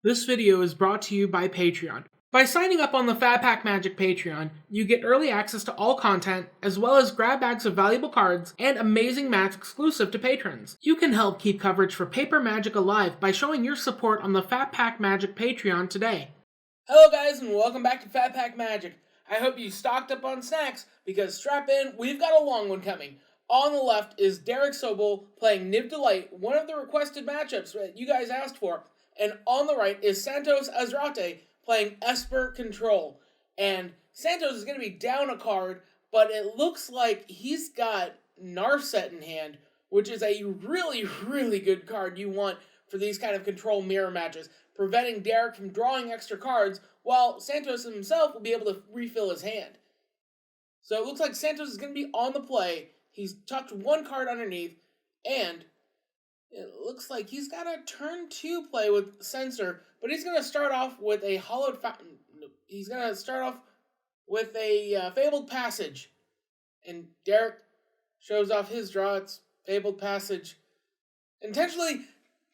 This video is brought to you by Patreon. By signing up on the Fat Pack Magic Patreon, you get early access to all content, as well as grab bags of valuable cards and amazing mats exclusive to patrons. You can help keep coverage for Paper Magic alive by showing your support on the Fat Pack Magic Patreon today. Hello guys, and welcome back to Fat Pack Magic. I hope you stocked up on snacks, because strap in, we've got a long one coming. On the left is Derek Sobel playing Niv Delight, one of the requested matchups that you guys asked for. And on the right is Santos Azrate playing Esper Control. And Santos is going to be down a card, but it looks like he's got Narset in hand, which is a really, really good card you want for these kind of control mirror matches, preventing Derek from drawing extra cards, while Santos himself will be able to refill his hand. So it looks like Santos is going to be on the play. He's tucked one card underneath, and it looks like he's got a turn 2 play with Censor, but he's going to start off with a Hollowed Fountain. He's going to start off with a Fabled Passage. And Derek shows off his draw. It's Fabled Passage. Intentionally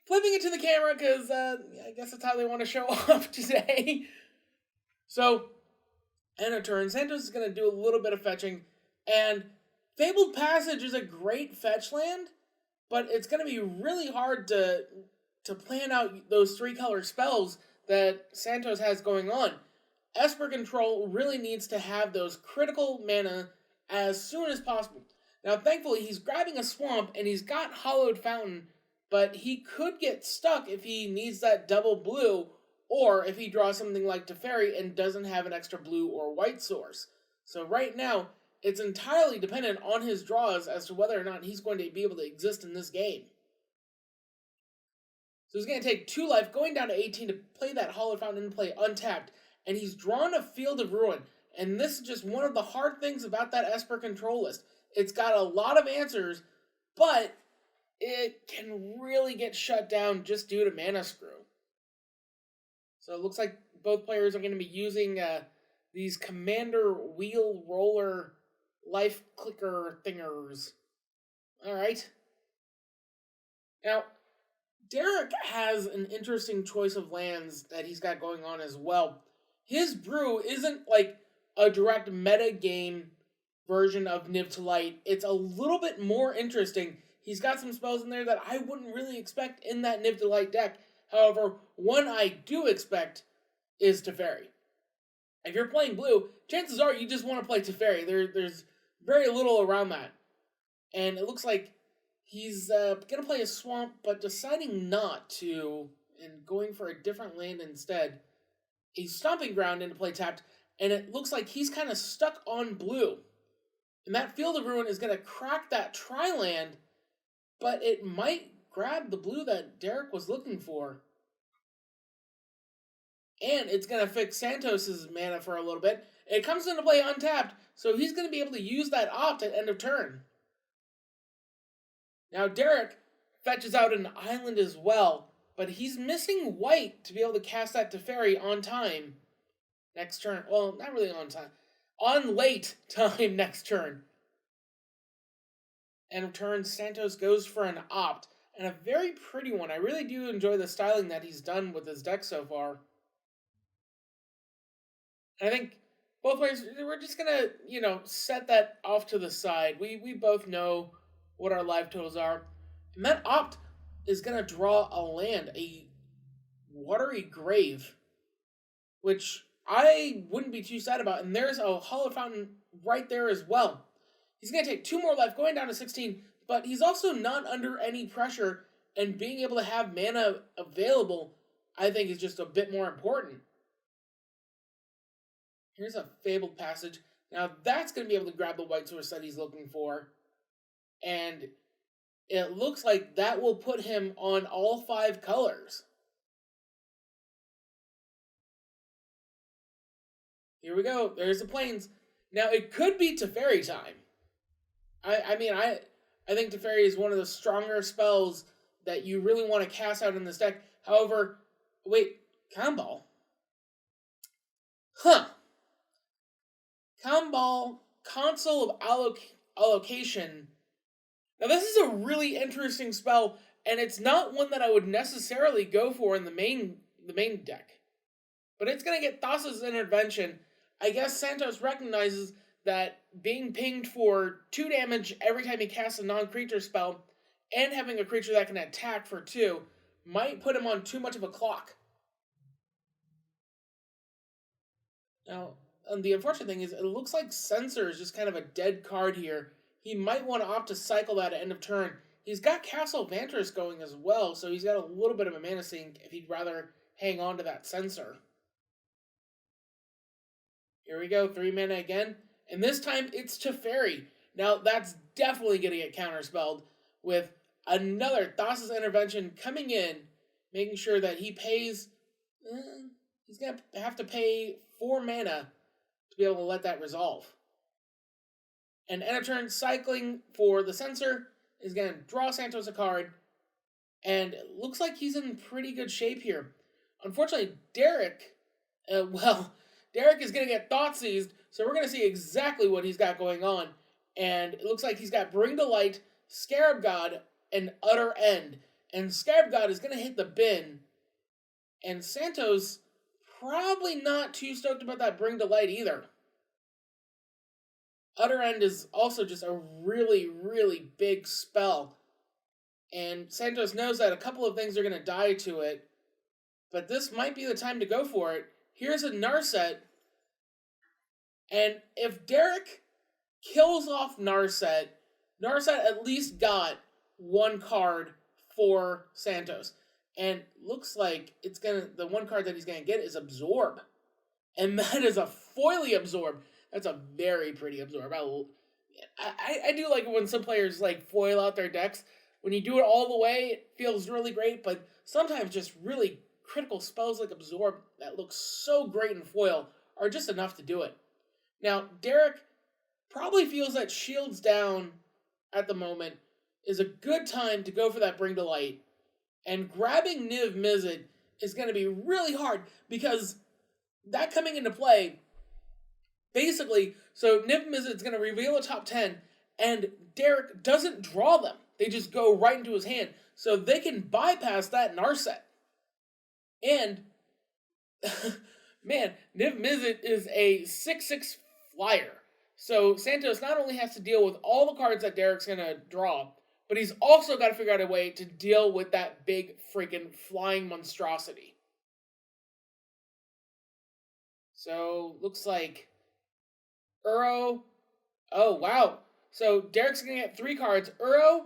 flipping it to the camera because I guess that's how they want to show off today. So, and a turn. Santos is going to do a little bit of fetching. And Fabled Passage is a great fetch land, but it's going to be really hard to plan out those 3-color spells that Santos has going on. Esper Control really needs to have those critical mana as soon as possible. Now, thankfully, he's grabbing a Swamp, and he's got Hollowed Fountain, but he could get stuck if he needs that double blue, or if he draws something like Teferi and doesn't have an extra blue or white source. So right now, it's entirely dependent on his draws as to whether or not he's going to be able to exist in this game. So he's going to take 2 life, going down to 18 to play that Hollowed Fountain and play untapped. And he's drawn a Field of Ruin. And this is just one of the hard things about that Esper Control list. It's got a lot of answers, but it can really get shut down just due to mana screw. So it looks like both players are going to be using these Commander Wheel Roller life clicker thingers. Alright. Now, Derek has an interesting choice of lands that he's got going on as well. His brew isn't like a direct metagame version of Niv to Light. It's a little bit more interesting. He's got some spells in there that I wouldn't really expect in that Niv to Light deck. However, one I do expect is Teferi. If you're playing blue, chances are you just want to play Teferi. There's very little around that. And it looks like he's going to play a Swamp, but deciding not to, and going for a different land instead. He's Stomping Ground into play tapped, and it looks like he's kind of stuck on blue. And that Field of Ruin is going to crack that tri-land, but it might grab the blue that Derek was looking for. And it's going to fix Santos's mana for a little bit. It comes into play untapped, so he's going to be able to use that opt at end of turn. Now Derek fetches out an island as well, but he's missing white to be able to cast that Teferi on time next turn. Well, not really on time. On late time next turn. End of turn, Santos goes for an opt, and a very pretty one. I really do enjoy the styling that he's done with his deck so far. And I think both players, we're just going to, set that off to the side. We both know what our live totals are. And that opt is going to draw a land, a Watery Grave, which I wouldn't be too sad about. And there's a Hollowed Fountain right there as well. He's going to take 2 more life, going down to 16, but he's also not under any pressure, and being able to have mana available, I think, is just a bit more important. Here's a Fabled Passage. Now that's going to be able to grab the white source that he's looking for. And it looks like that will put him on all 5 colors. Here we go. There's the plains. Now it could be Teferi time. I think Teferi is one of the stronger spells that you really want to cast out in this deck. However, wait, Kambal? Huh. Kambal, Console of Allocation. Now this is a really interesting spell, and it's not one that I would necessarily go for in the main main deck. But it's going to get Thassa's Intervention. I guess Santos recognizes that being pinged for 2 damage every time he casts a non-creature spell and having a creature that can attack for 2 might put him on too much of a clock. Now, the unfortunate thing is it looks like Censor is just kind of a dead card here. He might want to opt to cycle that at end of turn. He's got Castle Vantress going as well, so he's got a little bit of a mana sink if he'd rather hang on to that Censor. Here we go, 3 mana again. And this time it's Teferi. Now that's definitely going to get counterspelled with another Thassa's Intervention coming in, making sure that he pays... he's going to have to pay 4 mana to be able to let that resolve. And end of turn, cycling for the Censor is going to draw Santos a card. And it looks like he's in pretty good shape here. Unfortunately, Derek... Derek is going to get Thought Seized, so we're going to see exactly what he's got going on. And it looks like he's got Bring to Light, Scarab God, and Utter End. And Scarab God is going to hit the bin. And Santos probably not too stoked about that Bring to Light either. Utter End is also just a really, really big spell. And Santos knows that a couple of things are going to die to it. But this might be the time to go for it. Here's a Narset. And if Derek kills off Narset at least got 1 card for Santos. And looks like the 1 card that he's gonna get is Absorb. And that is a foily Absorb. That's a very pretty Absorb. I do like it when some players like foil out their decks. When you do it all the way, it feels really great, but sometimes just really critical spells like Absorb that look so great in foil are just enough to do it. Now, Derek probably feels that Shields Down at the moment is a good time to go for that Bring to Light, and grabbing Niv Mizzet is going to be really hard because that coming into play, basically, so Niv Mizzet is going to reveal a top 10, and Derek doesn't draw them. They just go right into his hand, so they can bypass that Narset. And, man, Niv Mizzet is a 6/6 flyer. So Santos not only has to deal with all the cards that Derek's going to draw, but he's also got to figure out a way to deal with that big freaking flying monstrosity. So, looks like Uro. Oh, wow. So Derek's going to get 3 cards. Uro.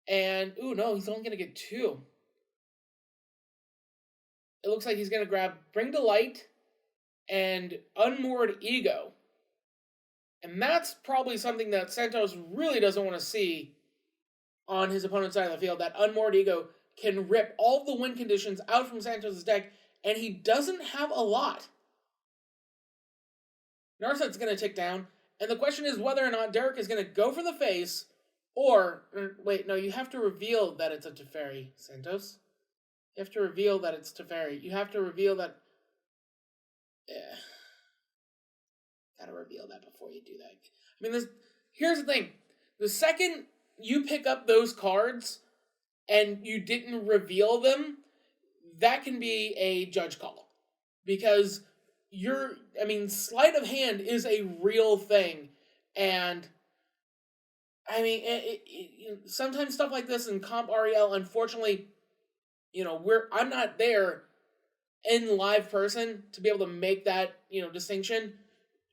And, no, he's only going to get 2. It looks like he's going to grab Bring to Light and Unmoored Ego. And that's probably something that Santos really doesn't want to see on his opponent's side of the field. That Unmoored Ego can rip all the win conditions out from Santos' deck, and he doesn't have a lot. Narset's going to tick down, and the question is whether or not Derek is going to go for the face, or wait, no, you have to reveal that it's a Teferi, Santos. You have to reveal that it's Teferi. You have to reveal that... Gotta reveal that before you do that. I mean, here's the thing. The second you pick up those cards and you didn't reveal them, that can be a judge call. Because sleight of hand is a real thing. And, I mean, sometimes stuff like this in Comp REL, unfortunately, I'm not there in live person to be able to make that, distinction,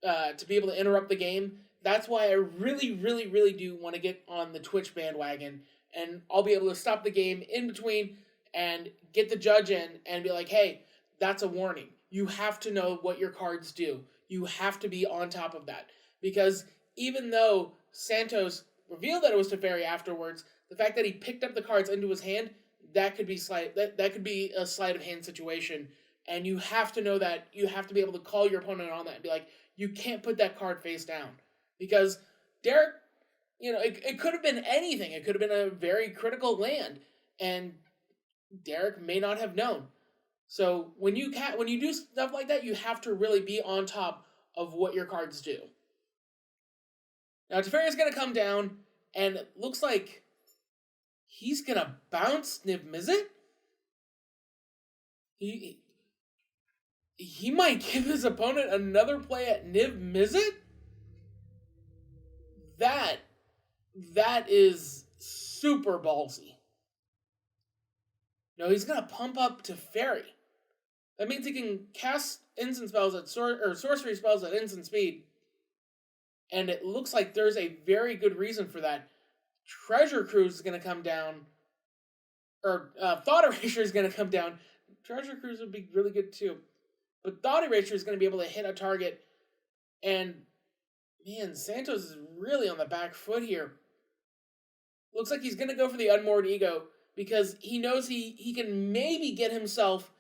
to be able to interrupt the game. That's why I really, really, really do want to get on the Twitch bandwagon, and I'll be able to stop the game in between and get the judge in and be like, hey, that's a warning. You have to know what your cards do. You have to be on top of that. Because even though Santos revealed that it was Teferi afterwards, the fact that he picked up the cards into his hand, that could be that could be a sleight of hand situation. And you have to know that. You have to be able to call your opponent on that and be like, you can't put that card face down. Because Derek, it could have been anything. It could have been a very critical land. And Derek may not have known. So when you do stuff like that, you have to really be on top of what your cards do. Now, Teferi is going to come down, and it looks like he's going to bounce Niv Mizzet. He he might give his opponent another play at Niv Mizzet? That is super ballsy. No, he's gonna pump up Teferi. That means he can cast instant spells at sorcery spells at instant speed. And it looks like there's a very good reason for that. Treasure Cruise is gonna come down. Or Thought Erasure is gonna come down. Treasure Cruise would be really good too. But Thought Erasure is gonna be able to hit a target. And man, Santos is really on the back foot here. Looks like he's gonna go for the Unmoored Ego, because he knows he can maybe get himself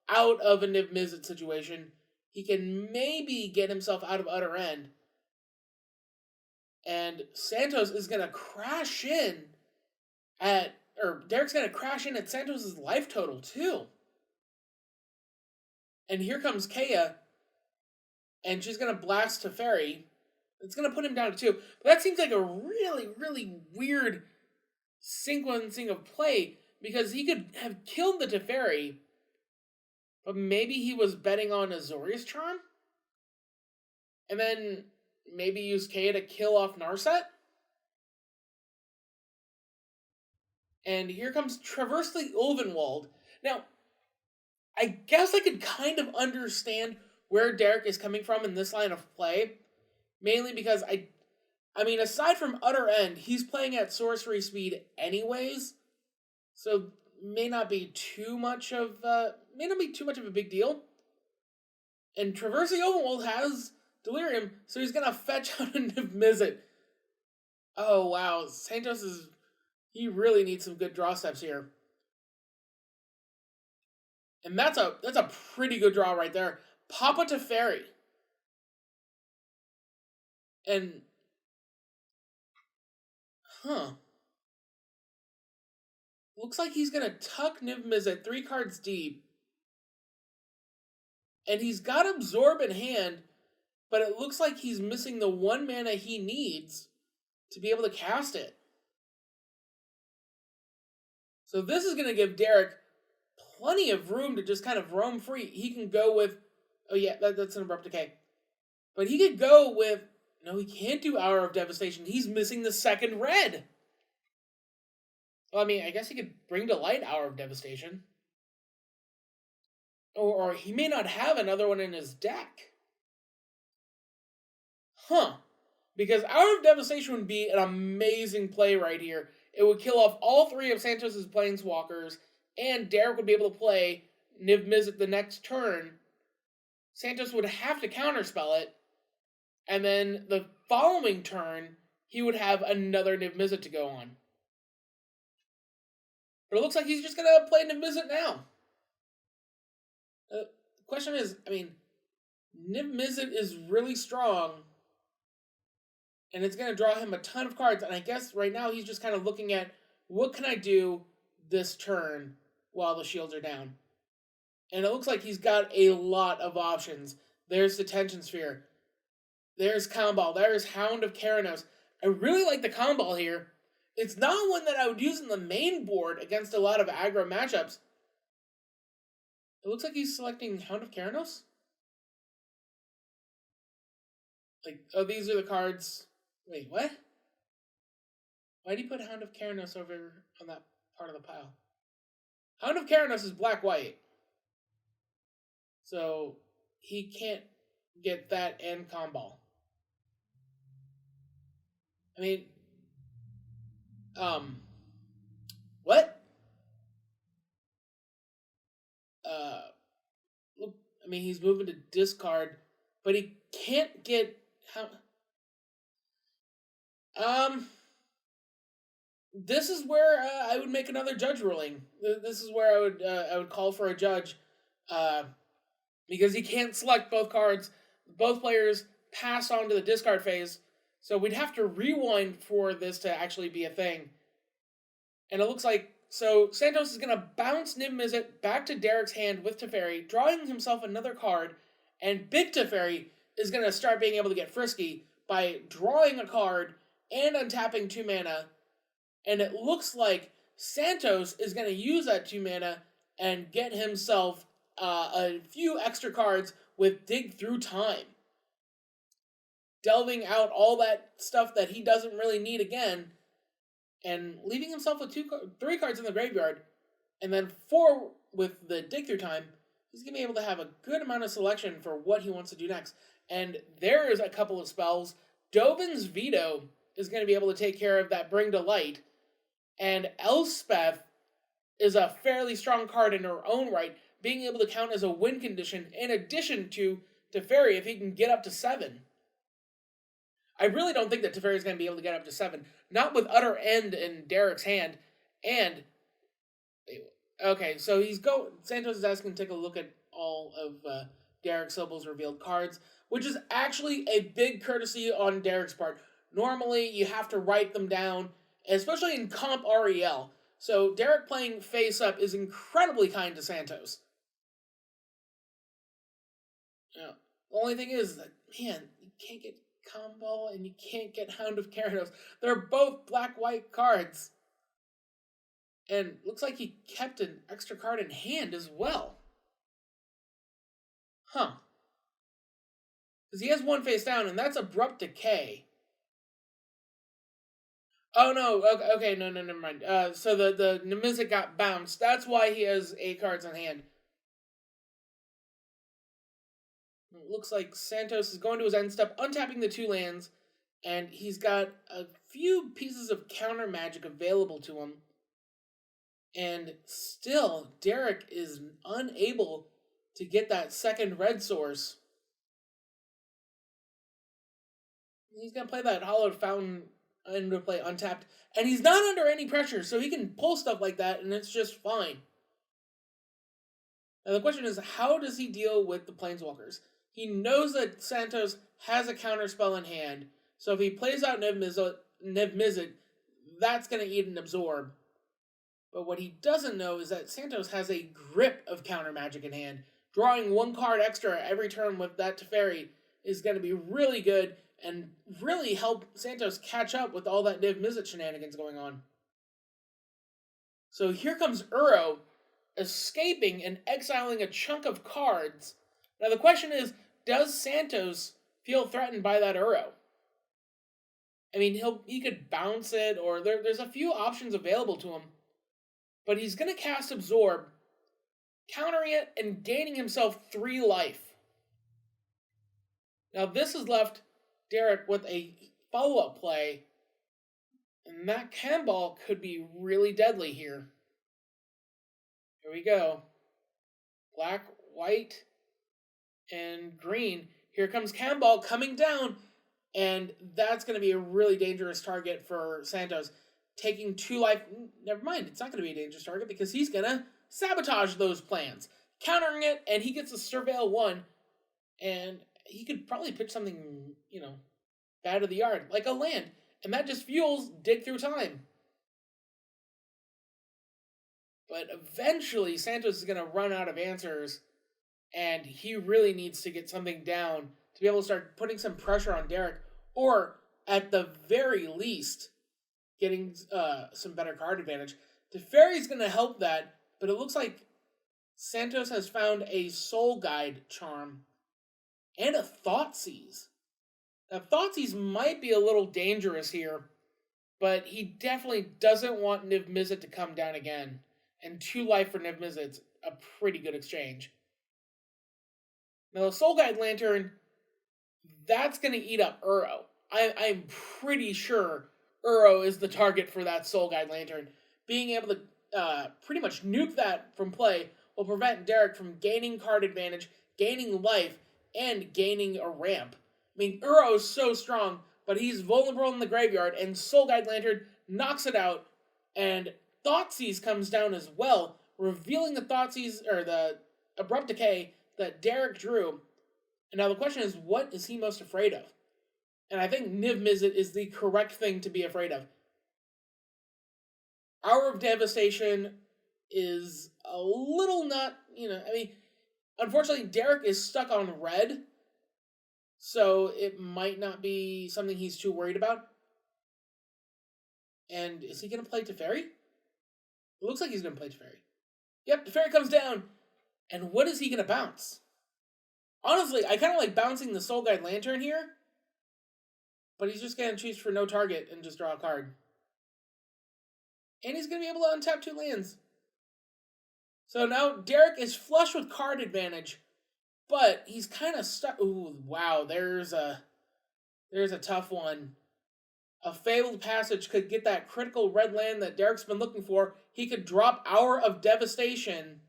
out of a Niv Mizzet situation. He can maybe get himself out of Utter End. And Santos is going to crash in Derek's going to crash in at Santos' life total too. And here comes Kea, and she's going to blast Teferi. It's going to put him down to 2. But that seems like a really, really weird sequencing of play, because he could have killed the Teferi, but maybe he was betting on Azorius Charm? And then maybe use Kea to kill off Narset? And here comes Traverse the Ulvenwald. Now, I guess I could kind of understand where Derek is coming from in this line of play. Mainly because, I mean, aside from Utter End, he's playing at sorcery speed anyways. So, may not be too much of a big deal. And Traverse the Ulvenwald has Delirium, so he's gonna fetch out a Niv Mizzet. Oh wow, he really needs some good draw steps here. And that's a pretty good draw right there. Papa Teferi. And looks like he's gonna tuck Niv Mizzet 3 cards deep. And he's got Absorb in hand, but it looks like he's missing the 1 mana he needs to be able to cast it. So this is going to give Derek plenty of room to just kind of roam free. He can go with... Oh yeah, that's an Abrupt Decay. But he could go with... No, he can't do Hour of Devastation. He's missing the 2nd red. Well, I mean, I guess he could bring to light Hour of Devastation. Or he may not have another one in his deck. Because Hour of Devastation would be an amazing play right here. It would kill off all 3 of Santos' Planeswalkers, and Derek would be able to play Niv Mizzet the next turn. Santos would have to counterspell it, and then the following turn, he would have another Niv Mizzet to go on. But it looks like he's just going to play Niv Mizzet now. The question is, I mean, Niv Mizzet is really strong, and it's going to draw him a ton of cards, and I guess right now he's just kind of looking at, what can I do this turn while the shields are down? And it looks like he's got a lot of options. There's the Tension Sphere. There's Comball. There's Hound of Keranos. I really like the Comball here. It's not one that I would use in the main board against a lot of aggro matchups. It looks like he's selecting Hound of Keranos. Like, oh, these are the cards. Wait, what? Why did he put Hound of Keranos over on that part of the pile? Hound of Keranos is black-white. So, he can't get that and Comball. I mean, what? Look, I mean, he's moving to discard, but he can't get... This is where I would make another judge ruling. This is where I would call for a judge, because he can't select both cards. Both players pass on to the discard phase, so we'd have to rewind for this to actually be a thing. And it looks like Santos is gonna bounce Niv Mizzet back to Derek's hand with Teferi, drawing himself another card, and Big Teferi is gonna start being able to get frisky by drawing a card and untapping 2 mana, and it looks like Santos is going to use that 2 mana and get himself a few extra cards with Dig Through Time, delving out all that stuff that he doesn't really need again, and leaving himself with 3 cards in the graveyard, and then 4 with the Dig Through Time. He's going to be able to have a good amount of selection for what he wants to do next. And there's a couple of spells. Dovin's Veto is going to be able to take care of that Bring to Light. And Elspeth is a fairly strong card in her own right, being able to count as a win condition in addition to Teferi if he can get up to 7. I really don't think that Teferi is going to be able to get up to 7. Not with Utter End in Derek's hand. And okay, so Santos is asking to take a look at all of Derek Sobel's revealed cards, which is actually a big courtesy on Derek's part. Normally, you have to write them down, especially in Comp REL. So Derek playing face up is incredibly kind to Santos. Yeah. The only thing is that, man, you can't get Combo and you can't get Hound of Keranos. They're both black-white cards. And looks like he kept an extra card in hand as well. Huh. Because he has 1 face down, and that's Abrupt Decay. Oh, no. Okay, no, never mind. So the Nemizic got bounced. That's why he has 8 cards in hand. It looks like Santos is going to his end step, untapping the 2 lands, and he's got a few pieces of counter magic available to him. And still, Derek is unable to get that second red source. He's going to play that Hollowed Fountain into play untapped. And he's not under any pressure, so he can pull stuff like that, and it's just fine. Now the question is, how does he deal with the Planeswalkers? He knows that Santos has a counter spell in hand, so if he plays out Niv Mizzet, that's going to eat and absorb. But what he doesn't know is that Santos has a grip of counter magic in hand. Drawing 1 card extra every turn with that Teferi is going to be really good and really help Santos catch up with all that Niv Mizzet shenanigans going on. So here comes Uro, escaping and exiling a chunk of cards. Now the question is, does Santos feel threatened by that Uro? I mean, he could bounce it, or there's a few options available to him. But he's going to cast Absorb, countering it and gaining himself 3 life. Now this has left Derek with a follow-up play, and that Cannonball could be really deadly here. Here we go. Black, white, and green. Here comes Cannonball coming down, and that's going to be a really dangerous target for Santos. Taking 2 life, never mind, it's not going to be a dangerous target because he's going to sabotage those plans. Countering it, and he gets a Surveil 1, and he could probably pitch something, bad to the yard, like a land, and that just fuels Dig Through Time. But eventually, Santos is going to run out of answers, and he really needs to get something down to be able to start putting some pressure on Derek, or at the very least, getting some better card advantage. Teferi's going to help that, but it looks like Santos has found a Soul Guide charm and a Thoughtseize. Now, Thoughtseize might be a little dangerous here, but he definitely doesn't want Niv Mizzet to come down again. And 2 life for Niv Mizzet's a pretty good exchange. Now, the Soul Guide Lantern, that's going to eat up Uro. I'm pretty sure Uro is the target for that Soul Guide Lantern. Being able to pretty much nuke that from play will prevent Derek from gaining card advantage, gaining life, and gaining a ramp. I mean, Uro is so strong, but he's vulnerable in the graveyard, and Soul Guide Lantern knocks it out, and Thoughtseize comes down as well, revealing the Thoughtseize, or the Abrupt Decay that Derek drew. And now the question is, what is he most afraid of? And I think Niv Mizzet is the correct thing to be afraid of. Hour of Devastation is a little not, unfortunately Derek is stuck on red, so it might not be something he's too worried about. And is he going to play Teferi? It looks like he's going to play Teferi. Yep, Teferi comes down, And what is he going to bounce? Honestly, I kind of like bouncing the Soul Guide Lantern here. But he's just going to choose for no target and just draw a card. And he's going to be able to untap 2 lands. So now Derek is flush with card advantage. But he's kind of stuck. Ooh, wow, there's a tough one. A Fabled Passage could get that critical red land that Derek's been looking for. He could drop Hour of Devastation.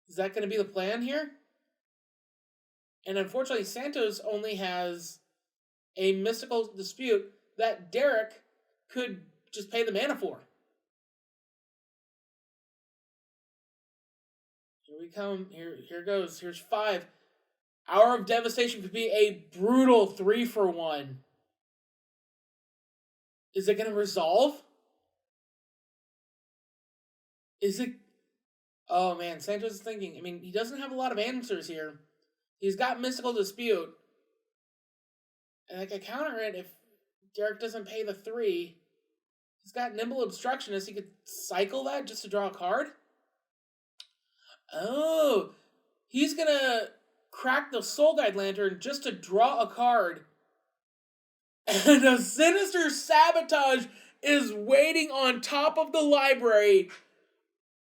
Is that going to be the plan here? And unfortunately, Santos only has a Mystical Dispute that Derek could just pay the mana for. Here we come. Here goes. Here's 5. Hour of Devastation could be a brutal 3-for-1. Is it going to resolve? Is it... Oh man, Santos is thinking. I mean, he doesn't have a lot of answers here. He's got Mystical Dispute. And I could counter it if Derek doesn't pay the 3. He's got Nimble Obstructionist. He could cycle that just to draw a card. Oh, he's going to crack the Soul Guide Lantern just to draw a card. And a Sinister Sabotage is waiting on top of the library.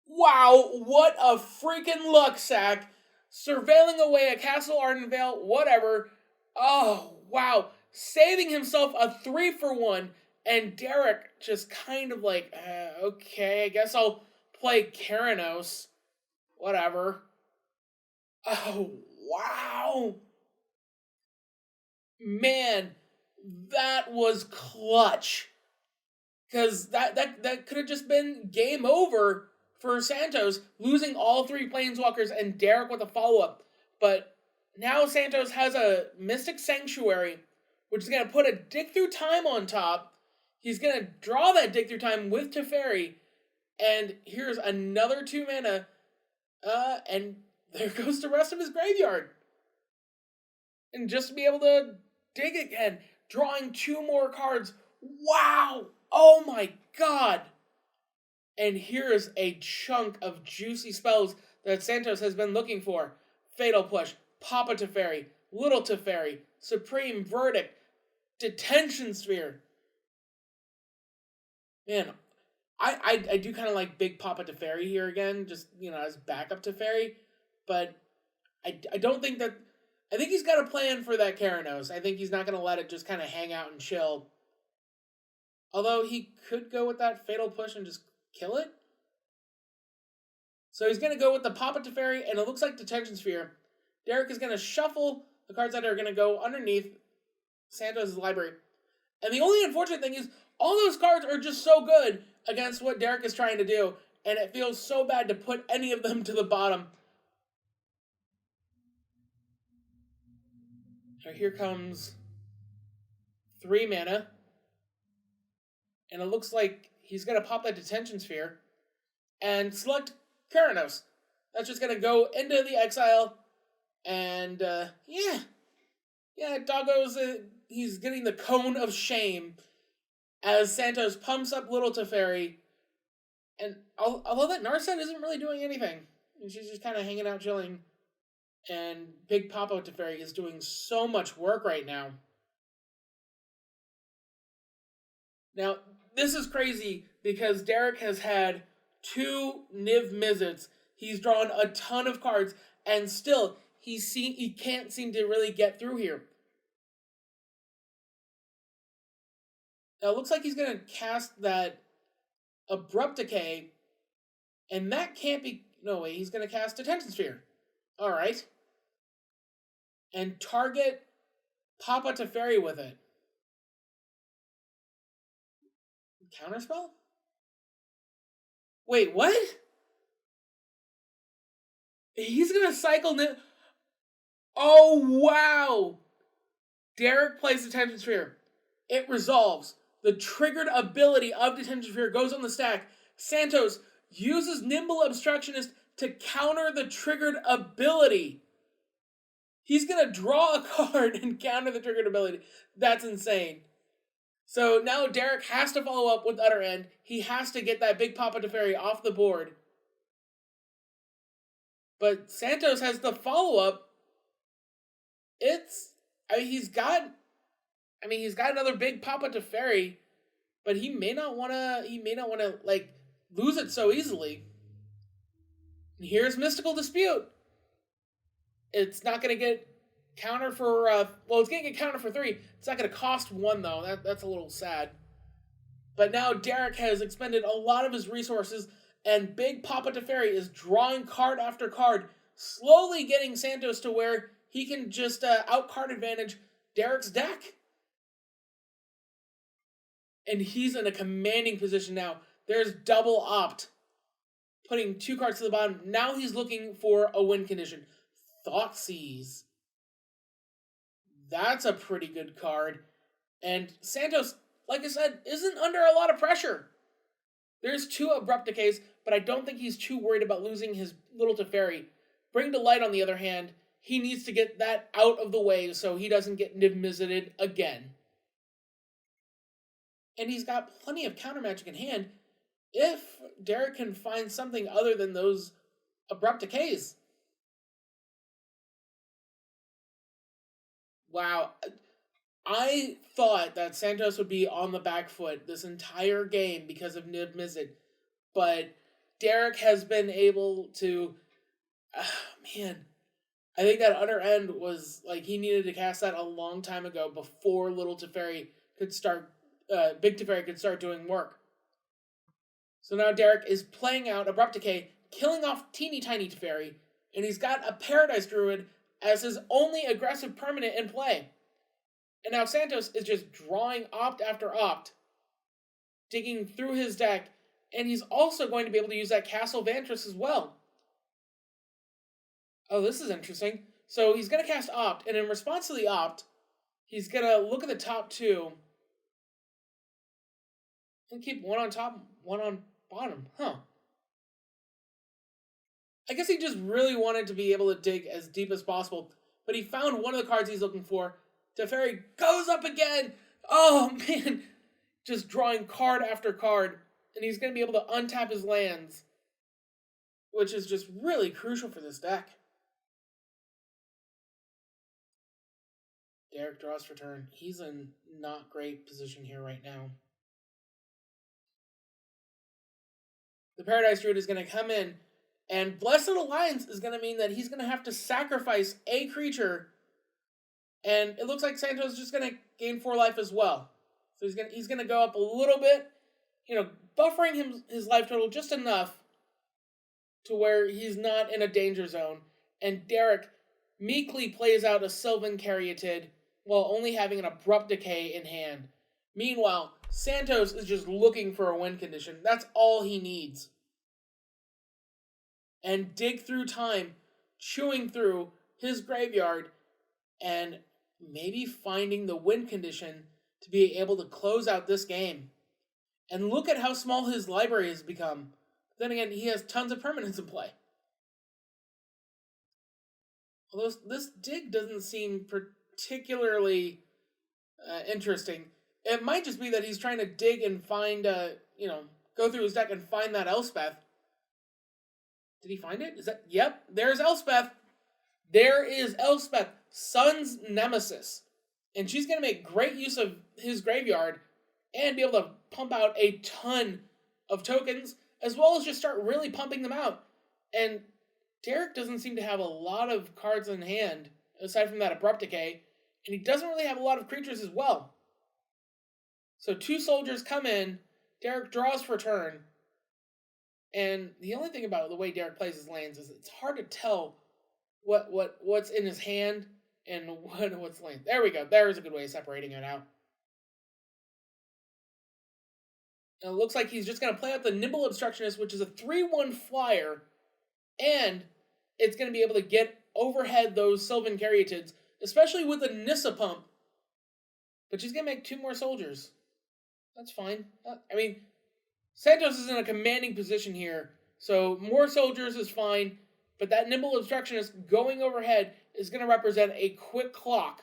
Wow, what a freaking luck sack. Surveilling away a Castle Ardenvale, whatever. Oh, wow. Saving himself a 3-for-1. And Derek just kind of like, okay, I guess I'll play Keranos. Whatever. Oh, wow. Man, that was clutch. Because that could have just been game over for Santos, losing all 3 Planeswalkers and Derek with a follow-up. But now Santos has a Mystic Sanctuary, which is going to put a Dig Through Time on top. He's going to draw that Dig Through Time with Teferi. And here's another 2 mana. And there goes the rest of his graveyard. And just to be able to dig again, drawing 2 more cards. Wow! Oh my god! And here's a chunk of juicy spells that Santos has been looking for. Fatal Push, Papa Teferi, Little Teferi, Supreme Verdict, Detention Sphere. Man, I do kind of like Big Papa Teferi here again, just, as backup Teferi. But I don't think that... I think he's got a plan for that Keranos. I think he's not going to let it just kind of hang out and chill. Although he could go with that Fatal Push and just kill it. So he's going to go with the Papa Teferi, and it looks like Detention Sphere. Derek is going to shuffle the cards that are going to go underneath Santos' library. And the only unfortunate thing is, all those cards are just so good against what Derek is trying to do, and it feels so bad to put any of them to the bottom. So here comes 3 mana. And it looks like he's going to pop that Detention Sphere and select Keranos. That's just going to go into the exile. And, Doggo's, he's getting the cone of shame as Santos pumps up Little Teferi. And although that Narset isn't really doing anything, she's just kind of hanging out chilling. And Big Papa Teferi is doing so much work right now. Now, this is crazy because Derek has had 2 Niv Mizzets. He's drawn a ton of cards, and still, he can't seem to really get through here. Now, it looks like he's going to cast that Abrupt Decay, and that can't be... No, wait, he's going to cast Detention Sphere. Alright. And target Papa Teferi with it. Counterspell? Wait, what? He's gonna cycle... Oh, wow! Derek plays Detention Sphere. It resolves. The triggered ability of Detention Sphere goes on the stack. Santos uses Nimble Obstructionist to counter the triggered ability. He's gonna draw a card and counter the triggered ability. That's insane. So now Derek has to follow up with Utter End. He has to get that Big Papa Teferi off the board. But Santos has the follow-up. He's got another big Papa Teferi, but he may not want to like lose it so easily. And here's Mystical Dispute. It's not going to get counter for it's going to get counter for 3. It's not going to cost 1 though. That's a little sad. But now Derek has expended a lot of his resources, and Big Papa Teferi is drawing card after card, slowly getting Santos to where he can just out-card advantage Derek's deck. And he's in a commanding position now. There's double opt, putting 2 cards to the bottom. Now he's looking for a win condition. Thoughtseize. That's a pretty good card. And Santos, like I said, isn't under a lot of pressure. There's 2 Abrupt Decays, but I don't think he's too worried about losing his little Teferi. Bring to Light, on the other hand, he needs to get that out of the way so he doesn't get Niv-Mizzet'd again. And he's got plenty of counter magic in hand if Derek can find something other than those Abrupt Decays. Wow. I thought that Santos would be on the back foot this entire game because of Niv-Mizzet, but Derek has been able to... I think that other end was like he needed to cast that a long time ago before Little Teferi could start... Big Teferi could start doing work. So now Derek is playing out Abrupt Decay, killing off teeny tiny Teferi, and he's got a Paradise Druid as his only aggressive permanent in play. And now Santos is just drawing opt after opt, digging through his deck, and he's also going to be able to use that Castle Vantress as well. Oh, this is interesting. So he's going to cast opt, and in response to the opt, he's going to look at the top 2 and keep 1 on top, 1 on bottom. I guess he just really wanted to be able to dig as deep as possible, but he found one of the cards he's looking for. Teferi goes up again! Oh, man! Just drawing card after card, and he's going to be able to untap his lands, which is just really crucial for this deck. Derek draws for turn. He's in not great position here right now. The Paradise Druid is going to come in, and Blessed Alliance is going to mean that he's going to have to sacrifice a creature, and it looks like Santos is just going to gain 4 life as well. So he's going to go up a little bit, buffering his life total just enough to where he's not in a danger zone, and Derek meekly plays out a Sylvan Caryatid while only having an Abrupt Decay in hand. Meanwhile, Santos is just looking for a win condition. That's all he needs. And dig through time, chewing through his graveyard, and maybe finding the win condition to be able to close out this game. And look at how small his library has become. Then again, he has tons of permanents in play. Although this dig doesn't seem particularly interesting. It might just be that he's trying to dig and find, go through his deck and find that Elspeth. Did he find it? Yep, there's Elspeth. There is Elspeth, Sun's Nemesis. And she's going to make great use of his graveyard and be able to pump out a ton of tokens, as well as just start really pumping them out. And Derek doesn't seem to have a lot of cards in hand, aside from that Abrupt Decay, and he doesn't really have a lot of creatures as well. So 2 soldiers come in, Derek draws for turn, and the only thing about the way Derek plays his lands is it's hard to tell what's in his hand and what's land. There we go. There's a good way of separating it out. And it looks like he's just going to play out the Nimble Obstructionist, which is a 3/1 flyer, and it's going to be able to get overhead those Sylvan Caryatids, especially with the Nissa Pump. But she's going to make 2 more soldiers. That's fine. Santos is in a commanding position here, so more soldiers is fine, but that Nimble Obstructionist going overhead is going to represent a quick clock.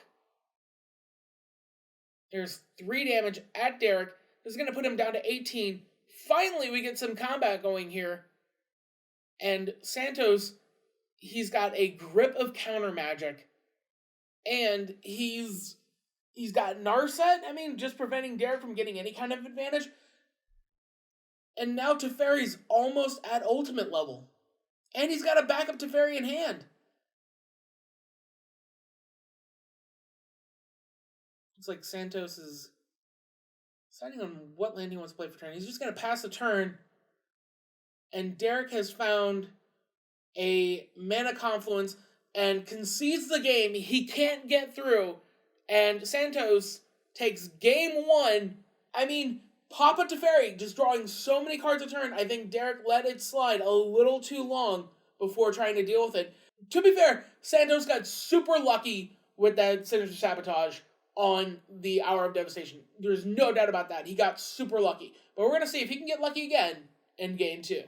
There's 3 damage at Derek. This is going to put him down to 18. Finally, we get some combat going here, and Santos he's got a grip of counter magic, and he's got Narset, just preventing Derek from getting any kind of advantage. And now Teferi's almost at ultimate level. And he's got a backup Teferi in hand. It's like Santos is deciding on what land he wants to play for turn. He's just going to pass the turn. And Derek has found a mana confluence and concedes the game. He can't get through. And Santos takes game one. Papa Teferi just drawing so many cards a turn. I think Derek let it slide a little too long before trying to deal with it. To be fair, Santos got super lucky with that Sinister Sabotage on the Hour of Devastation. There's no doubt about that. He got super lucky. But we're going to see if he can get lucky again in game two.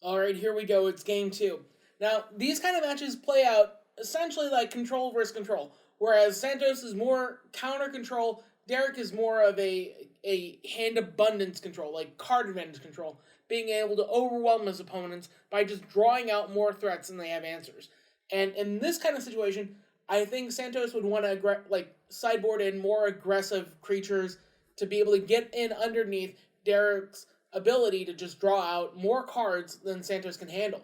Alright, here we go. It's game two. Now, these kind of matches play out essentially like control versus control. Whereas Santos is more counter control, Derek is more of a hand abundance control, like card advantage control, being able to overwhelm his opponents by just drawing out more threats than they have answers. And in this kind of situation, I think Santos would want to sideboard in more aggressive creatures to be able to get in underneath Derek's ability to just draw out more cards than Santos can handle.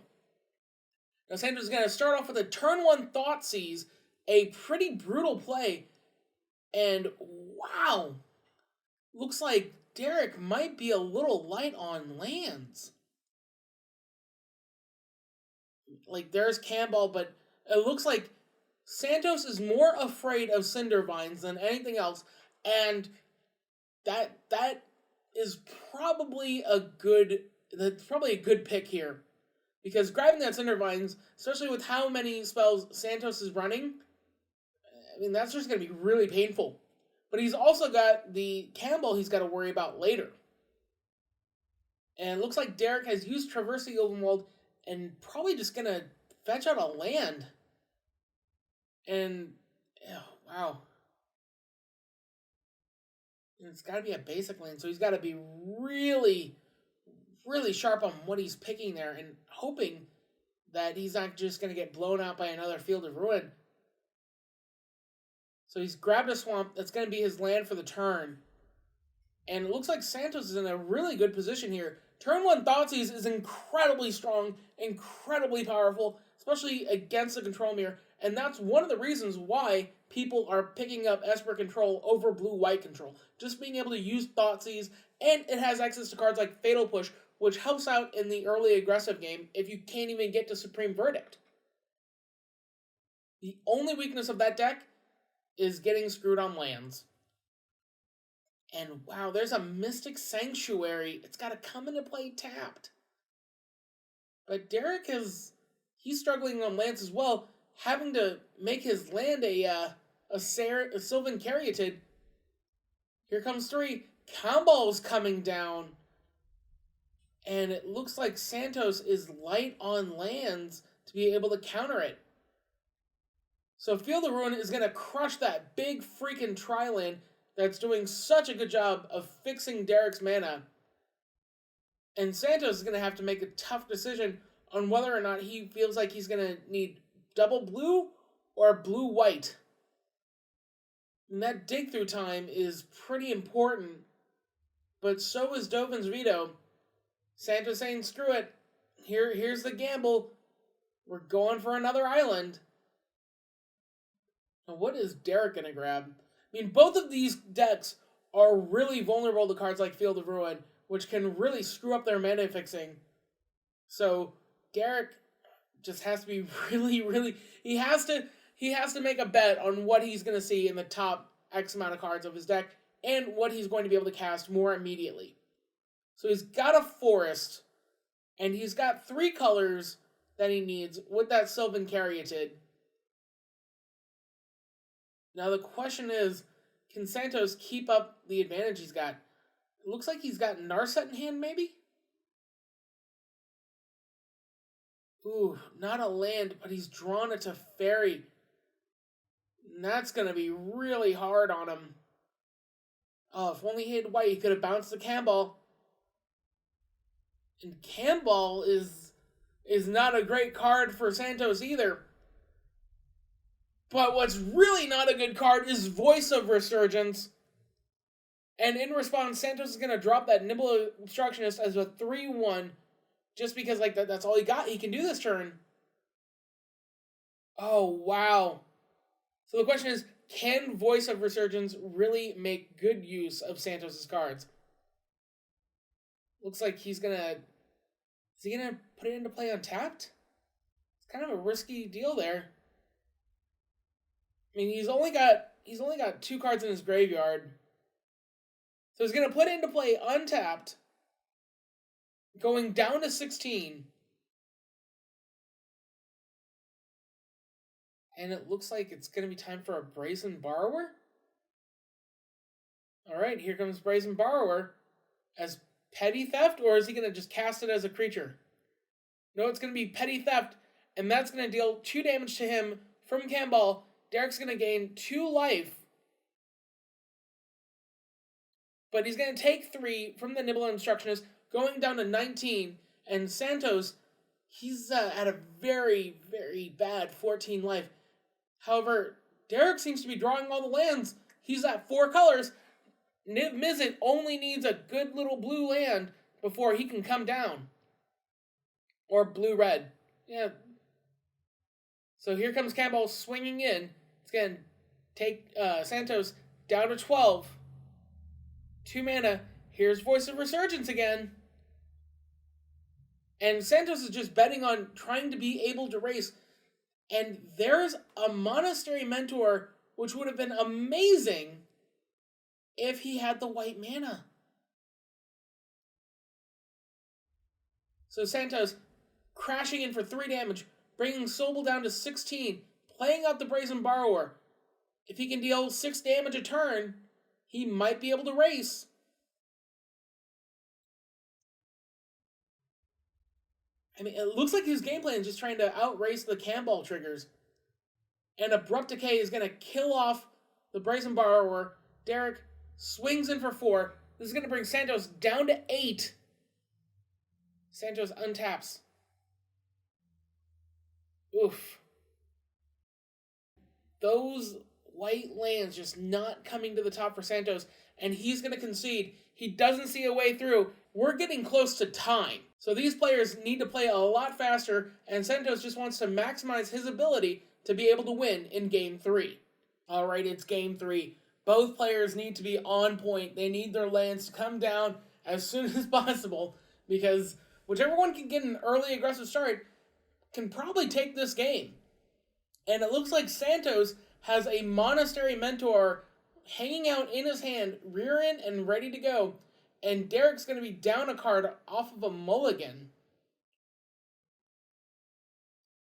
Now Santos is going to start off with a turn one Thoughtseize, a pretty brutal play, and wow, looks like Derek might be a little light on lands. Like, there's Campbell, but it looks like Santos is more afraid of Cindervines than anything else, and that is probably a good pick here. Because grabbing that Cindervines, especially with how many spells Santos is running, that's just going to be really painful. But he's also got the Campbell he's got to worry about later. And it looks like Derek has used Traverse the Overworld and probably just going to fetch out a land. And, wow. And it's got to be a basic land, so he's got to be really, really sharp on what he's picking there and hoping that he's not just going to get blown out by another Field of Ruin. So he's grabbed a swamp. That's going to be his land for the turn. And it looks like Santos is in a really good position here. Turn 1 Thoughtseize is incredibly strong, incredibly powerful, especially against the Control Mirror. And that's one of the reasons why people are picking up Esper Control over Blue-White Control. Just being able to use Thoughtseize, and it has access to cards like Fatal Push, which helps out in the early aggressive game if you can't even get to Supreme Verdict. The only weakness of that deck is getting screwed on lands. And wow, there's a Mystic Sanctuary. It's got to come into play tapped. But Derek he's struggling on lands as well, having to make his land a Sylvan Caryatid. Here comes 3. Combo's coming down. And it looks like Santos is light on lands to be able to counter it. So Field of Ruin is going to crush that big freaking tri-land that's doing such a good job of fixing Derek's mana. And Santos is going to have to make a tough decision on whether or not he feels like he's going to need double blue or blue-white. And that dig-through time is pretty important, but so is Dovin's Veto. Santos saying, screw it, here's the gamble. We're going for another island. Now, what is Derek going to grab? Both of these decks are really vulnerable to cards like Field of Ruin, which can really screw up their mana fixing. So, Derek just has to be really... He has to make a bet on what he's going to see in the top X amount of cards of his deck, and what he's going to be able to cast more immediately. So he's got a forest, and he's got 3 colors that he needs with that Sylvan Caryatid. Now the question is, can Santos keep up the advantage he's got? It looks like he's got Narset in hand, maybe? Ooh, not a land, but he's drawn a Teferi. And that's going to be really hard on him. Oh, if only he had white, he could have bounced the Campbell. And Campbell is is not a great card for Santos either. But what's really not a good card is Voice of Resurgence. And in response, Santos is going to drop that Nibble Obstructionist as a 3-1. Just because like that's all he got. He can do this turn. Oh, wow. So the question is, can Voice of Resurgence really make good use of Santos' cards? Looks like he's going to... Is he going to put it into play untapped? It's kind of a risky deal there. I mean, he's only got 2 cards in his graveyard. So he's going to put it into play untapped, going down to 16. And it looks like it's going to be time for a Brazen Borrower. All right, here comes Brazen Borrower as Petty Theft, or is he going to just cast it as a creature? No, it's going to be Petty Theft, and that's going to deal 2 damage to him from Camball. Derek's going to gain 2 life. But he's going to take 3 from the Nibble Obstructionist, going down to 19. And Santos, he's at a very, very bad 14 life. However, Derek seems to be drawing all the lands. He's at 4 colors. Niv Mizzet only needs a good little blue land before he can come down. Or blue-red. Yeah. So here comes Campbell swinging in. It's going to take Santos down to 12. 2 mana. Here's Voice of Resurgence again. And Santos is just betting on trying to be able to race. And there's a Monastery Mentor, which would have been amazing if he had the white mana. So Santos crashing in for 3 damage, bringing Sobel down to 16, playing out the Brazen Borrower. If he can deal 6 damage a turn, he might be able to race. I mean, it looks like his game plan is just trying to outrace the Camball triggers. And Abrupt Decay is going to kill off the Brazen Borrower. Derek swings in for 4. This is going to bring Santos down to 8. Santos untaps. Oof. Those white lands just not coming to the top for Santos, and he's going to concede. He doesn't see a way through. We're getting close to time. So these players need to play a lot faster, and Santos just wants to maximize his ability to be able to win in Game 3. Alright, it's Game 3. Both players need to be on point. They need their lands to come down as soon as possible, because whichever one can get an early aggressive start can probably take this game. And it looks like Santos has a Monastery Mentor hanging out in his hand, rear end and ready to go. And Derek's going to be down a card off of a mulligan.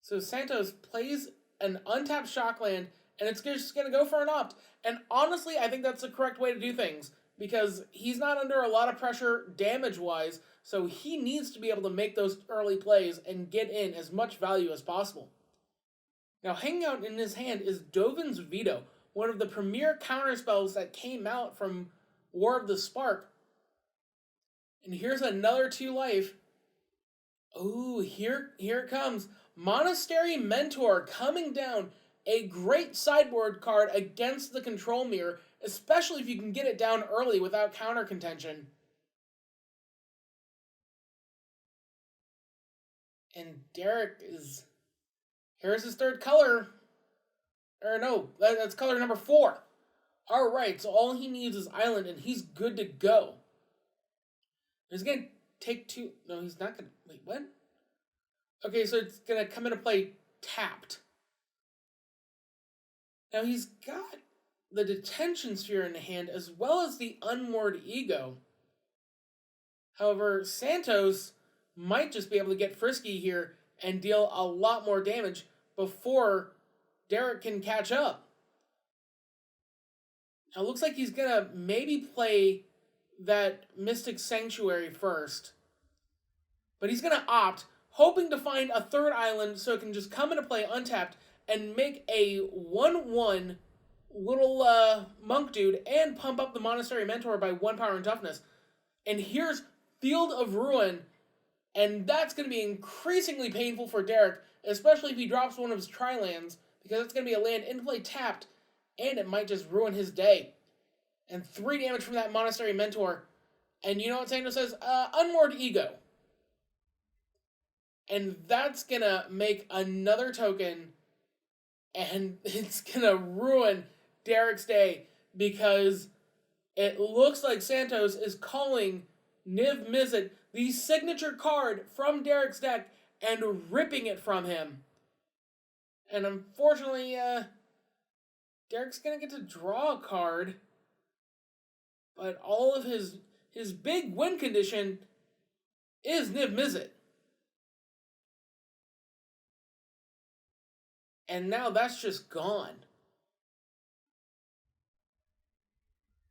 So Santos plays an untapped Shockland, and it's just going to go for an opt. And honestly, I think that's the correct way to do things, because he's not under a lot of pressure damage-wise, so he needs to be able to make those early plays and get in as much value as possible. Now, hanging out in his hand is Dovin's Veto, one of the premier counterspells that came out from War of the Spark. And here's another 2 life. Ooh, here it comes. Monastery Mentor coming down. A great sideboard card against the Control Mirror, especially if you can get it down early without counter contention. And Derek is... Here's his 3rd color. Or no, that's color number 4. Alright, so all he needs is Island, and he's good to go. He's going to take 2... No, he's not going to... Wait, what? Okay, so it's going to come into play tapped. Now he's got the Detention Sphere in the hand as well as the Unmoored Ego. However, Santos might just be able to get frisky here and deal a lot more damage before Derek can catch up. Now it looks like he's going to maybe play that Mystic Sanctuary first. But he's going to opt, hoping to find a 3rd island so it can just come into play untapped and make a 1/1 little monk dude and pump up the Monastery Mentor by 1 power and toughness. And here's Field of Ruin, And that's going to be increasingly painful for Derek, especially if he drops one of his tri-lands, because it's going to be a land in play tapped, and it might just ruin his day. And 3 damage from that Monastery Mentor. And you know what Santos says? Unmoored Ego. And that's going to make another token, and it's going to ruin Derek's day, because it looks like Santos is calling Niv Mizzet, the signature card from Derek's deck, and ripping it from him. And unfortunately, Derek's going to get to draw a card, but all of his big win condition is Niv Mizzet. And now that's just gone.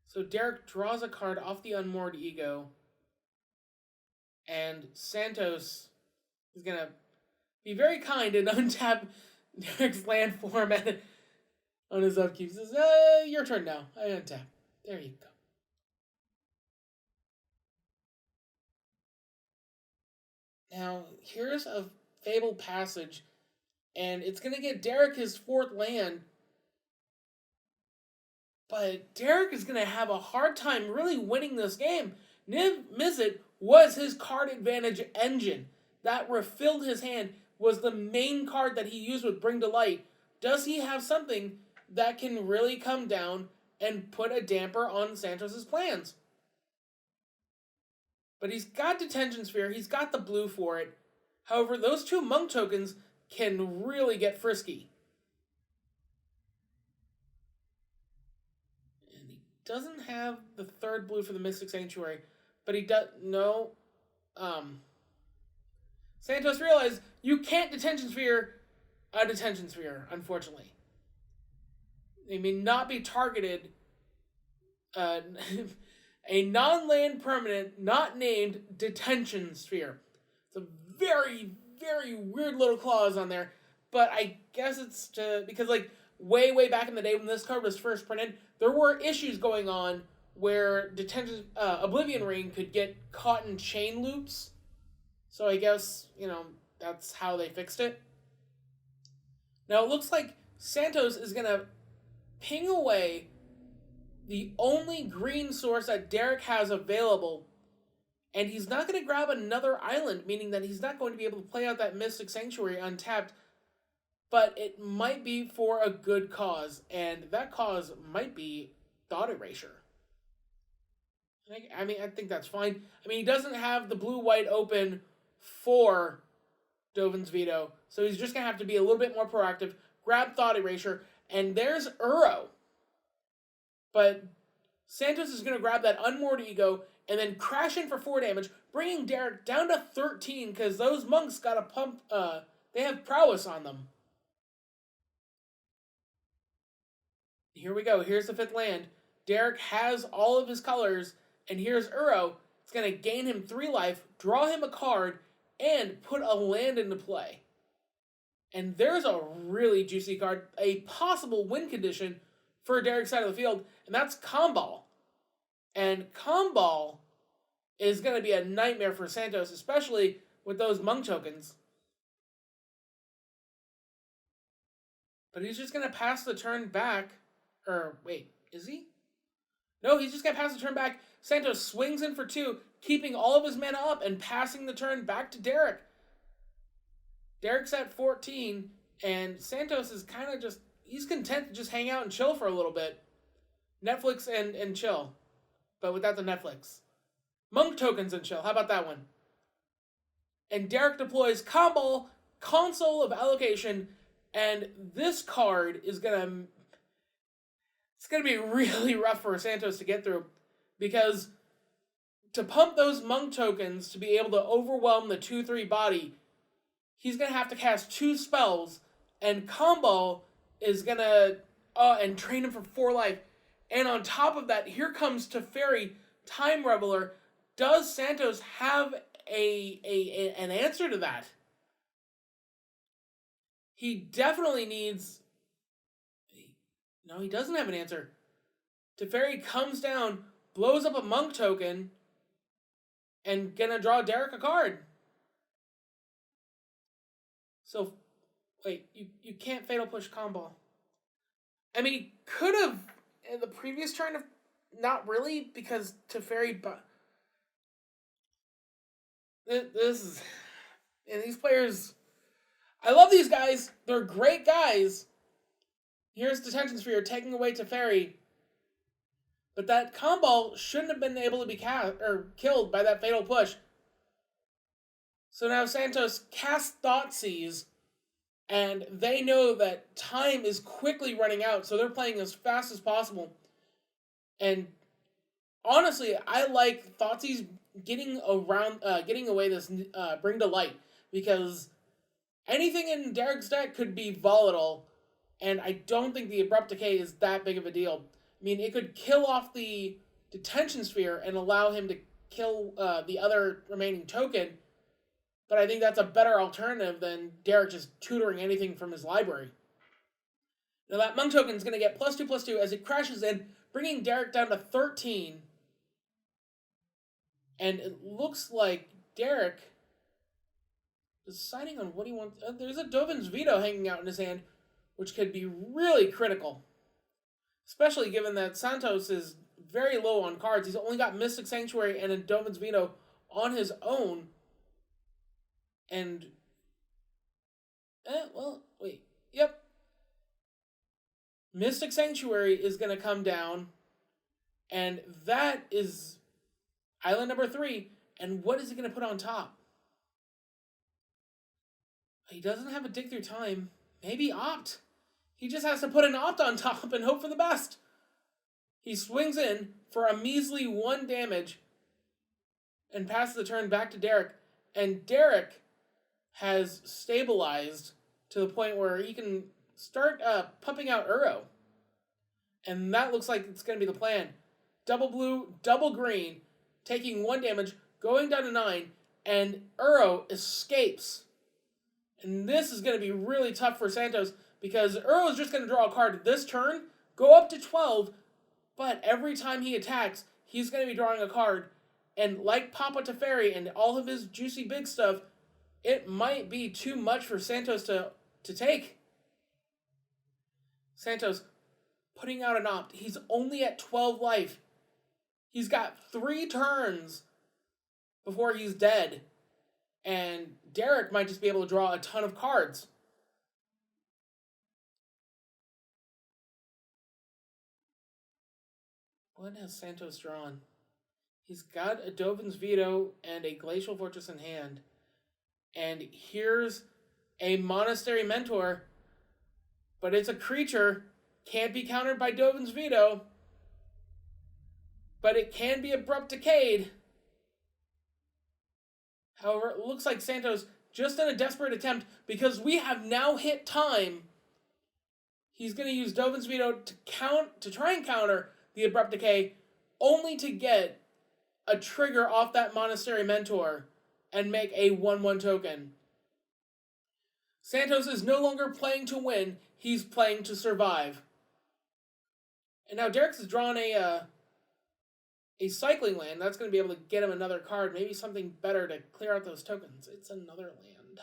So Derek draws a card off the Unmoored Ego, and Santos is going to be very kind and untap Derek's land format on his upkeep. He says, your turn now. I untap. There you go. Now, here's a Fabled Passage, and it's going to get Derek his 4th land, but Derek is going to have a hard time really winning this game. Niv Mizzet was his card advantage engine. That refilled his hand, was the main card that he used with Bring to Light. Does he have something that can really come down and put a damper on Santos' plans? But he's got Detention Sphere, he's got the blue for it. However, those 2 monk tokens can really get frisky. And he doesn't have the 3rd blue for the Mystic Sanctuary, but he does... No. Santos realized you can't Detention Sphere a Detention Sphere, unfortunately. They may not be targeted... a non-land permanent, not named Detention Sphere. It's a very, very weird little clause on there, but I guess it's because, like, way back in the day when this card was first printed, there were issues going on where Oblivion Ring could get caught in chain loops. So I guess, that's how they fixed it. Now it looks like Santos is going to ping away the only green source that Derek has available, and he's not going to grab another island, meaning that he's not going to be able to play out that Mystic Sanctuary untapped, but it might be for a good cause, and that cause might be Thought Erasure. I think that's fine. He doesn't have the blue-white open for Dovin's Veto, so he's just going to have to be a little bit more proactive, grab Thought Erasure, and there's Uro. But Santos is going to grab that Unmoored Ego and then crash in for 4 damage, bringing Derek down to 13 because those monks got a pump. They have prowess on them. Here we go. Here's the 5th land. Derek has all of his colors, and here's Uro. It's going to gain him 3 life, draw him a card, and put a land into play. And there's a really juicy card, a possible win condition for Derek's side of the field, and that's Comball. And Comball is going to be a nightmare for Santos, especially with those monk tokens. But he's just going to pass the turn back. Or, wait, is he? No, he's just going to pass the turn back. Santos swings in for 2, keeping all of his mana up and passing the turn back to Derek. Derek's at 14, and Santos is kind of just... He's content to just hang out and chill for a little bit. Netflix and chill. But without the Netflix. Monk tokens and chill. How about that one? And Derek deploys Comball, Console of Allocation, and this card is gonna... It's gonna be really rough for Santos to get through, because to pump those monk tokens to be able to overwhelm the 2/3 body, he's gonna have to cast 2 spells, and Comball is gonna and train him for 4 life. And on top of that, here comes Teferi, Time Reveler. Does Santos have an answer to that? He definitely needs... No, he doesn't have an answer. Teferi comes down, blows up a monk token, and gonna draw Derek a card. So, wait, you can't Fatal Push combo. I mean, he could have in the previous turn, not really, because Teferi, but this is, and these players, I love these guys. They're great guys. Here's Detention Sphere taking away Teferi. But that combo shouldn't have been able to be killed by that Fatal Push. So now Santos casts Thoughtseize, and they know that time is quickly running out, so they're playing as fast as possible. And honestly, I like Thoughtseize getting away this Bring to Light, because anything in Derek's deck could be volatile, and I don't think the Abrupt Decay is that big of a deal. I mean, it could kill off the Detention Sphere and allow him to kill the other remaining token, but I think that's a better alternative than Derek just tutoring anything from his library. Now that Monk token is going to get +2/+2 as it crashes in, bringing Derek down to 13. And it looks like Derek deciding on what he wants. There's a Dovin's Veto hanging out in his hand, which could be really critical. Especially given that Santos is very low on cards. He's only got Mystic Sanctuary and a Dovin's Veto on his own. And, yep. Mystic Sanctuary is going to come down. And that is island number 3. And what is he going to put on top? He doesn't have a Dig Through Time. Maybe Opt. He just has to put an Opt on top and hope for the best. He swings in for a measly 1 damage and passes the turn back to Derek. And Derek has stabilized to the point where he can start pumping out Uro. And that looks like it's going to be the plan. Double blue, double green, taking 1 damage, going down to 9, and Uro escapes. And this is going to be really tough for Santos, because Uro is just going to draw a card this turn, go up to 12, but every time he attacks, he's going to be drawing a card. And like Papa Teferi and all of his juicy big stuff, it might be too much for Santos to take. Santos putting out an Opt. He's only at 12 life. He's got 3 turns before he's dead. And Derek might just be able to draw a ton of cards. What has Santos drawn? He's got a Dovin's Veto and a Glacial Fortress in hand. And here's a Monastery Mentor. But it's a creature. Can't be countered by Dovin's Veto. But it can be Abrupt Decayed. However, it looks like Santos, just in a desperate attempt, because we have now hit time, he's going to use Dovin's Veto to try and counter the Abrupt Decay, only to get a trigger off that Monastery Mentor and make a 1/1 token. Santos is no longer playing to win, he's playing to survive. And now Derek's has drawn a cycling land. That's going to be able to get him another card, maybe something better to clear out those tokens. It's another land.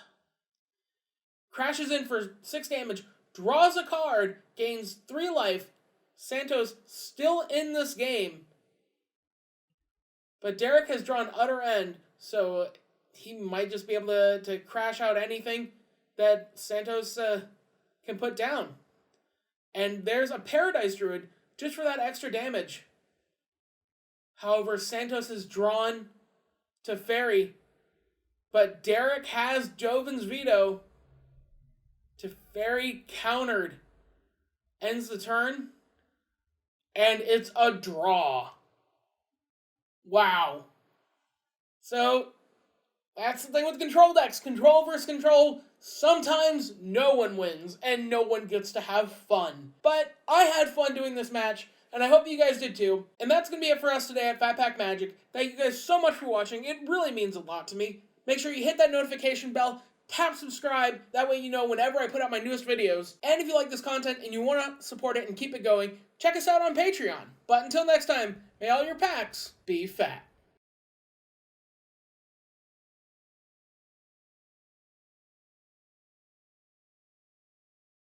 Crashes in for 6 damage, draws a card, gains 3 life. Santos still in this game. But Derek has drawn Utter End, so he might just be able to crash out anything that Santos can put down. And there's a Paradise Druid just for that extra damage. However, Santos has drawn Teferi, but Derek has Dovin's Veto. Teferi countered. Ends the turn, and it's a draw. Wow. So, that's the thing with control decks. Control versus control. Sometimes no one wins, and no one gets to have fun. But I had fun doing this match, and I hope you guys did too. And that's going to be it for us today at Fat Pack Magic. Thank you guys so much for watching. It really means a lot to me. Make sure you hit that notification bell, tap subscribe, that way you know whenever I put out my newest videos. And if you like this content and you want to support it and keep it going, check us out on Patreon. But until next time, may all your packs be fat.